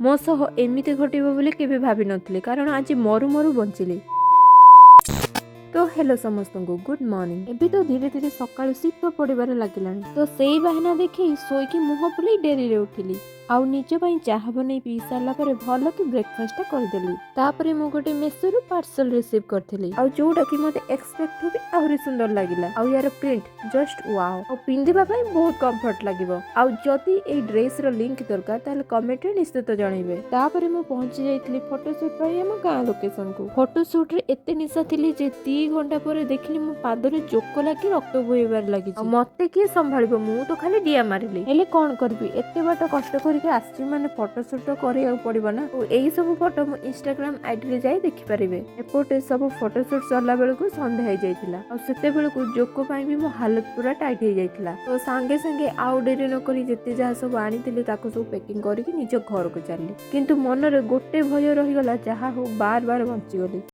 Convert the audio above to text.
ମୋ ସହ ଏମିତି ଘଟିବ ବୋଲି କେବେ ଭାବି ନଥିଲି, କାରଣ ଆଜି ମରୁ ମରୁ ବଞ୍ଚିଲି। तो हेलो समस्त को गुड मॉर्निंग। एबी तो धीरे धीरे सकाळु शीत पड़िबार लागिलानी, तो सेई बाहाना देखी सोईकी मुह फुलाई डेरी रे उठिली। आउ निज पई चाहा बनै पी सारला परे भलो कि ब्रेकफास्ट करदेली। तापरे मु गोटे मेसोरु पार्सल रिसीव करथिली, आउ जोटा कि मते एक्सपेक्ट भी आहुरी सुंदर लागिला। आउ यार प्रिंट जस्ट वाओ, आउ पिंदिबा पई बहुत कंफर्ट लागिवो। आउ जदी ए ड्रेस रो लिंक दरकार ताले कमेंट रे निश्चित जणाइबे। तापरे मु पहुंची जाइथिली फोटोशूट पई हम गां लोकेशन को। फोटोशूट रे एते निशा थिली जे 3 घंटा पर देखिली मो पादरे जोक लागी रक्त बोहिबार लागि। मते किए संभाळिबो, मु तो खाली डिया मारिली। हेले कोन करबी, एते बाट कष्ट करिके आछि माने फोटोशूट तो करिया पड़िबो ना। तो एई सब फोटो मो इंस्टाग्राम आईडी रे जाई देखि परिबे। एपोटे सब फोटोशूट सरला बेल को संध्या हो जाइतिला, और सेते बेल को जोक पई भी मो हालत पूरा टाइट हो जाइतिला। तो संगे संगे आउ डेरी न करी जेते जा सब आनितिले ताको सब पैकिंग करिके निज घर को चलली। किंतु मन रे गोटे भय रही गला, जहा हो बार बार बंची गली।